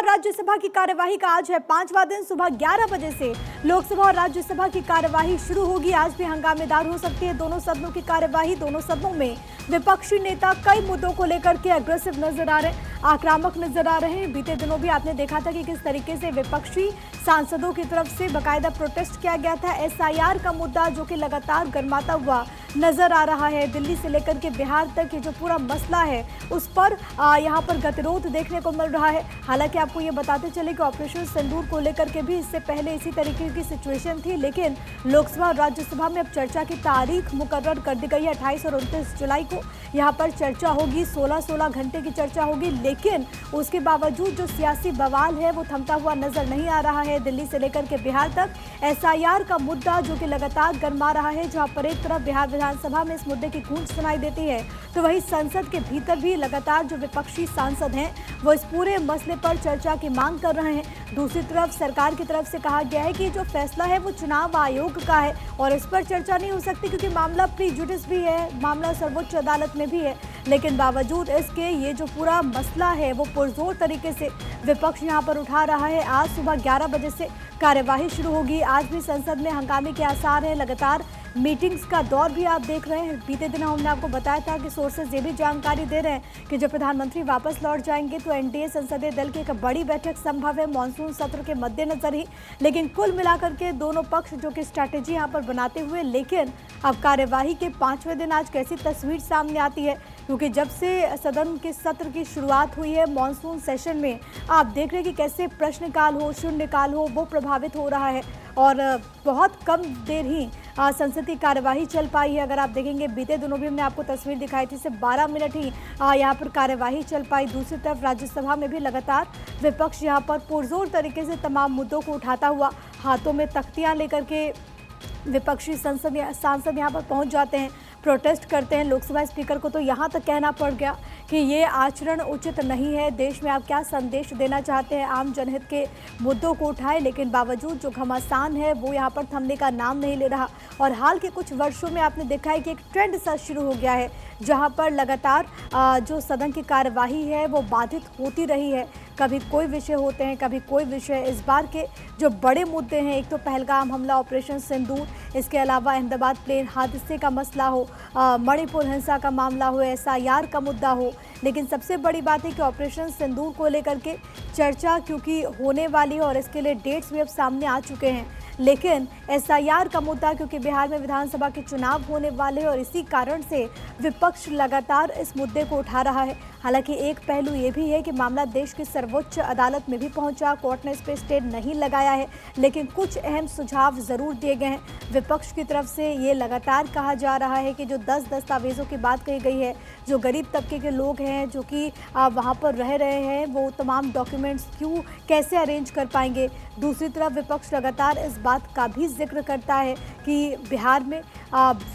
और राज्यसभा की कार्यवाही का आज है 5वां दिन। सुबह 11 बजे से लोकसभा और राज्यसभा की कार्यवाही शुरू होगी। आज भी हंगामेदार हो सकती है दोनों सदनों की कार्यवाही। दोनों सदनों में विपक्षी नेता कई मुद्दों को लेकर के अग्रेसिव नजर आ रहे हैं, आक्रामक नजर आ रहे हैं। बीते दिनों भी आपने देखा था कि किस तरीके से विपक्षी सांसदों की तरफ से बाकायदा प्रोटेस्ट किया गया था। एसआईआर का मुद्दा जो कि लगातार गर्माता हुआ नजर आ रहा है, दिल्ली से लेकर के बिहार तक ये जो पूरा मसला है उस पर यहाँ पर गतिरोध देखने को मिल रहा है। हालांकि आपको ये बताते चले कि ऑपरेशन सिंदूर को लेकर के भी इससे पहले इसी तरीके की सिचुएशन थी, लेकिन लोकसभा और राज्यसभा में अब चर्चा की तारीख मुकर्रर कर दी गई है। 28 और 29 जुलाई को यहाँ पर चर्चा होगी। 16-16 घंटे की चर्चा होगी, लेकिन उसके बावजूद जो सियासी बवाल है वो थमता हुआ नजर नहीं आ रहा है। दिल्ली से लेकर के बिहार तक एसआईआर का मुद्दा जो कि लगातार गर्मा रहा है, जहां पर एक तरफ बिहार विधानसभा में इस मुद्दे की गूंज सुनाई देती है, तो वहीं संसद के भीतर भी लगातार जो विपक्षी सांसद हैं वो इस पूरे मसले पर चर्चा की मांग कर रहे हैं। दूसरी तरफ सरकार की तरफ से कहा गया है कि जो फैसला है वो चुनाव आयोग का है और इस पर चर्चा नहीं हो सकती क्योंकि मामला प्री जुडिस भी है, मामला सर्वोच्च अदालत में भी है। लेकिन बावजूद इसके ये जो पूरा मसला है वो पुरजोर तरीके से विपक्ष यहाँ पर उठा रहा है। आज सुबह 11 बजे से कार्यवाही शुरू होगी। आज भी संसद में हंगामे के आसार हैं। लगातार मीटिंग्स का दौर भी आप देख रहे हैं। बीते दिन हमने आपको बताया था कि सोर्सेज ये भी जानकारी दे रहे हैं कि जब प्रधानमंत्री वापस लौट जाएंगे तो एनडीए संसदीय दल की एक बड़ी बैठक संभव है मॉनसून सत्र के मद्देनजर ही। लेकिन कुल मिलाकर के दोनों पक्ष जो कि स्ट्रैटेजी यहाँ पर बनाते हुए, लेकिन अब कार्यवाही के 5वें दिन आज कैसी तस्वीर सामने आती है, क्योंकि जब से सदन के सत्र की शुरुआत हुई है मॉनसून सेशन में, आप देख रहे हैं कि कैसे प्रश्नकाल हो, शून्यकाल हो, वो प्रभावित हो रहा है और बहुत कम देर ही संसदीय कार्यवाही चल पाई है। अगर आप देखेंगे बीते दिनों भी हमने आपको तस्वीर दिखाई थी, सिर्फ 12 मिनट ही यहाँ पर कार्यवाही चल पाई। दूसरी तरफ राज्यसभा में भी लगातार विपक्ष यहाँ पर पुरजोर तरीके से तमाम मुद्दों को उठाता हुआ हाथों में तख्तियाँ लेकर के विपक्षी सांसद यहाँ पर पहुँच जाते हैं, प्रोटेस्ट करते हैं। लोकसभा स्पीकर को तो यहाँ तक कहना पड़ गया कि ये आचरण उचित नहीं है। देश में आप क्या संदेश देना चाहते हैं, आम जनहित के मुद्दों को उठाए, लेकिन बावजूद जो घमासान है वो यहाँ पर थमने का नाम नहीं ले रहा। और हाल के कुछ वर्षों में आपने देखा है कि एक ट्रेंड सा शुरू हो गया है जहाँ पर लगातार जो सदन की कार्यवाही है वो बाधित होती रही है। कभी कोई विषय होते हैं, कभी कोई विषय। इस बार के जो बड़े मुद्दे हैं, एक तो पहलगाम हमला, ऑपरेशन सिंदूर, इसके अलावा अहमदाबाद प्लेन हादसे का मसला हो, मणिपुर हिंसा का मामला हो, एसआईआर का मुद्दा हो, लेकिन सबसे बड़ी बात है कि ऑपरेशन सिंदूर को लेकर के चर्चा क्योंकि होने वाली है और इसके लिए डेट्स भी अब सामने आ चुके हैं। लेकिन एसआईआर का मुद्दा क्योंकि बिहार में विधानसभा के चुनाव होने वाले हैं और इसी कारण से विपक्ष लगातार इस मुद्दे को उठा रहा है। हालांकि एक पहलू ये भी है कि मामला देश की सर्वोच्च अदालत में भी पहुंचा, कोर्ट ने इस पर स्टे नहीं लगाया है, लेकिन कुछ अहम सुझाव ज़रूर दिए गए हैं। विपक्ष की तरफ से ये लगातार कहा जा रहा है कि जो 10 दस्तावेज़ों की बात कही गई है, जो गरीब तबके के लोग हैं जो कि वहाँ पर रह रहे हैं, वो तमाम डॉक्यूमेंट्स कैसे अरेंज कर पाएंगे। दूसरी तरफ विपक्ष लगातार इस बात का भी जिक्र करता है कि बिहार में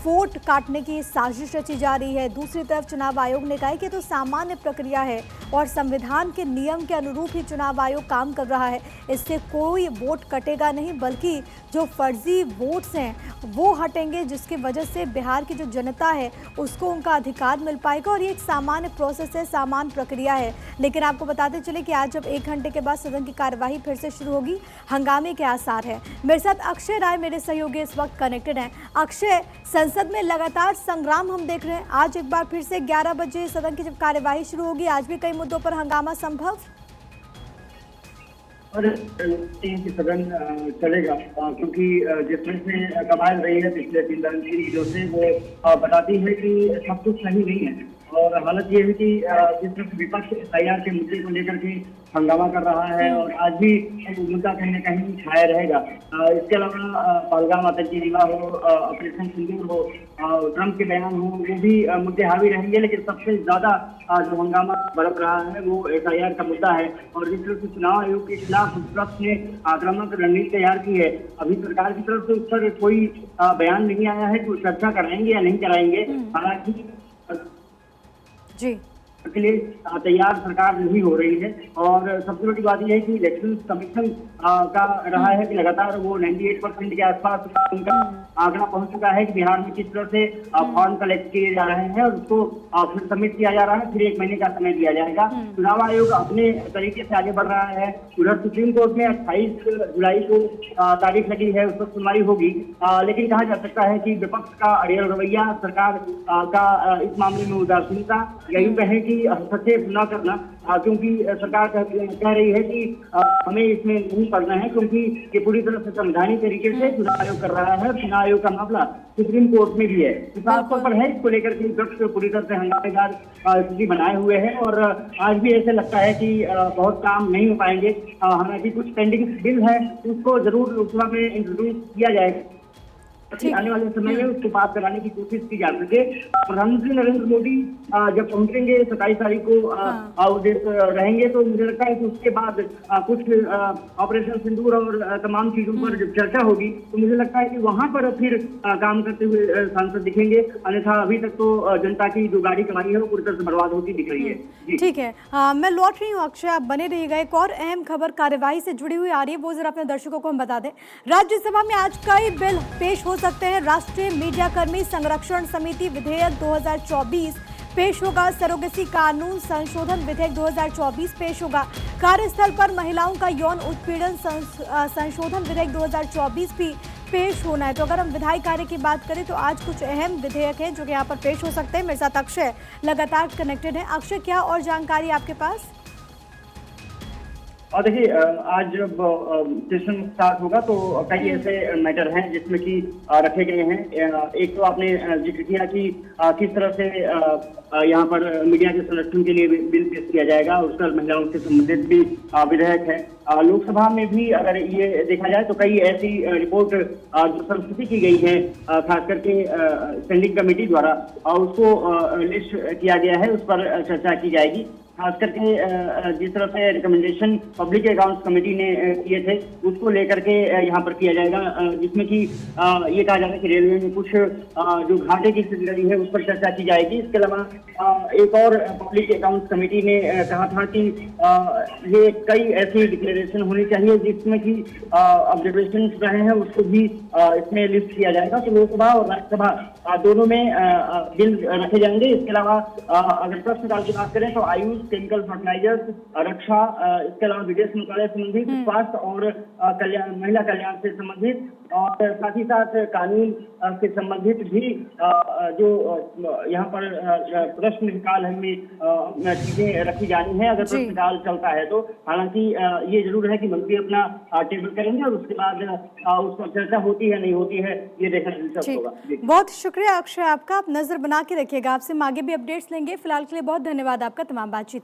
वोट काटने की साजिश रची जा रही है। दूसरी तरफ चुनाव आयोग ने कहा है कि तो सामान्य प्रक्रिया है और संविधान के नियम के अनुरूप ही चुनाव आयोग काम कर रहा है, इससे कोई वोट कटेगा नहीं, बल्कि जो फर्जी वोट्स हैं वो हटेंगे, जिसकी वजह से बिहार की जो जनता है उसको उनका अधिकार मिल पाएगा और ये एक सामान्य प्रोसेस है, सामान्य प्रक्रिया है। लेकिन आपको बताते चले कि आज जब 1 घंटे के बाद सदन की कार्यवाही फिर से शुरू होगी, हंगामे के आसार है। मेरे साथ अक्षय राय मेरे सहयोगी इस वक्त कनेक्टेड हैं। अक्षय, संसद में लगातार संग्राम हम देख रहे हैं। आज एक बार फिर से 11 बजे सदन की जब कार्यवाही शुरू होगी, आज भी कई मुद्दों पर हंगामा संभव और सदन चलेगा क्योंकि जिस तरह से कमाल रही है पिछले 3 दिनों से वो बताती है कि सब कुछ सही नहीं है। और हालत ये है कि जिस तरह से विपक्ष एसआईआर के मुद्दे को लेकर के हंगामा कर रहा है और आज भी मुद्दा कहीं न कहीं छाया रहेगा। इसके अलावा पहलगाम आतंकी हमला हो, ऑपरेशन सिंदूर हो, ट्रंप के बयान हो, वो भी मुद्दे हावी रहेंगे। लेकिन सबसे ज्यादा जो हंगामा बरप रहा है वो एसआईआर का मुद्दा है। और जिस तरह से चुनाव आयोग के खिलाफ विपक्ष ने आक्रामक रणनीति तैयार की है, अभी सरकार की तरफ से उस पर कोई बयान नहीं आया है कि चर्चा कराएंगे या नहीं कराएंगे। हालांकि जी के लिए तैयार सरकार नहीं हो रही है। और सबसे बड़ी बात यह है कि इलेक्शन कमीशन का रहा है कि लगातार वो 98% के आसपास उनका आंकड़ा पहुंच चुका है कि बिहार में किस तरह से फॉर्म कलेक्ट किए जा रहे हैं और उसको फिर सबमिट किया जा रहा है, फिर 1 महीने का समय दिया जाएगा। चुनाव आयोग अपने तरीके से आगे बढ़ रहा है। उधर सुप्रीम कोर्ट में 28 जुलाई को तारीख लगी है, उस पर सुनवाई होगी। लेकिन कहा जा सकता है कि विपक्ष का अड़ियल रवैया, सरकार का इस मामले में उदासीनता, यही कहें कि हस्तक्षेप न करना, क्योंकि सरकार कह रही है कि हमें इसमें नहीं पड़ना है, क्योंकि ये पूरी तरह से संवैधानिक तरीके से चुनाव आयोग कर रहा है। चुनाव आयोग का मामला सुप्रीम कोर्ट में भी है, साफ तौर पर है। इसको लेकर के विपक्ष पूरी तरह से हंगामेदार स्थिति बनाए हुए है और आज भी ऐसे लगता है कि बहुत काम नहीं हो पाएंगे। हालांकि कुछ पेंडिंग बिल है, उसको जरूर लोकसभा में इंट्रोड्यूस किया जाएगा, आने वाले समय में उसको पास कराने की कोशिश की जा सके। प्रधानमंत्री नरेंद्र मोदी जब पहुंचेंगे 27 तारीख को उद्देश रहेंगे, तो मुझे लगता है कि उसके बाद कुछ ऑपरेशन सिंदूर और तमाम चीजों पर जब चर्चा होगी, तो मुझे लगता है कि वहां पर फिर काम करते हुए सांसद दिखेंगे। अन्यथा अभी तक तो जनता की जो गाड़ी कमाई है वो पूरी तरह से बर्बाद होती दिख रही है। ठीक है, मैं लौट रही हूँ अक्षय, आप बने रहिएगा। एक और अहम खबर कार्यवाही से जुड़ी हुई आ रही है, वो जरा अपने दर्शकों को हम बता दें। राज्यसभा में आज कई बिल पेश हो सकते हैं। राष्ट्रीय मीडिया कर्मी संरक्षण समिति विधेयक 2024 पेश होगा। सरोगेसी कानून संशोधन विधेयक 2024 पेश होगा। कार्यस्थल पर महिलाओं का यौन उत्पीड़न संशोधन विधेयक 2024 भी पेश होना है। तो अगर हम विधायी कार्य की बात करें तो आज कुछ अहम विधेयक हैं जो कि यहाँ पर पेश हो सकते हैं। मेरे साथ अक्षय लगातार कनेक्टेड है। अक्षय, क्या और जानकारी आपके पास? और देखिए, आज जब सेशन स्टार्ट होगा तो कई ऐसे मैटर हैं जिसमें कि रखे गए हैं। एक तो आपने जिक्र किया कि किस तरह से यहाँ पर मीडिया के संरक्षण के लिए बिल पेश किया जाएगा, उस पर महिलाओं से संबंधित भी विधेयक है। लोकसभा में भी अगर ये देखा जाए तो कई ऐसी रिपोर्ट जो प्रस्तुति की गई है खास करके स्टैंडिंग कमेटी द्वारा, उसको लिस्ट किया गया है, उस पर चर्चा की जाएगी। खास करके जिस तरह से रिकमेंडेशन पब्लिक अकाउंट्स कमेटी ने किए थे उसको लेकर के यहाँ पर किया जाएगा, जिसमें कि ये कहा जा रहा है कि रेलवे में कुछ जो घाटे की स्थिति रही है उस पर चर्चा की जाएगी। इसके अलावा एक और पब्लिक अकाउंट्स कमेटी ने कहा था कि ये कई ऐसी डिक्लेरेशन होनी चाहिए जिसमें कि ऑब्जर्वेशन रहे हैं उसको भी इसमें लिस्ट किया जाएगा। तो लोकसभा और राज्यसभा दोनों में बिल रखे जाएंगे। इसके अलावा अगर प्रश्नकाल की बात करें तो आयुष, केमिकल फर्टिलाइजर्स, रक्षा, इसके अलावा विदेश मंत्रालय संबंधित, स्वास्थ्य और कल्याण, महिला कल्याण से संबंधित और साथ ही साथ कानून से संबंधित भी जो यहाँ पर प्रश्नकाल में चीजें रखी जानी है अगर प्रश्नकाल चलता है तो। हालांकि ये जरूर है कि मंत्री अपना टेबल करेंगे और उसके बाद उस पर चर्चा होती है नहीं होती है ये देखना दिलचस्प होगा। बहुत शुक्रिया अक्षय आपका, आप नजर बना के रखिएगा। आपसे हम आगे भी अपडेट्स लेंगे। फिलहाल के लिए बहुत धन्यवाद आपका तमाम बातचीत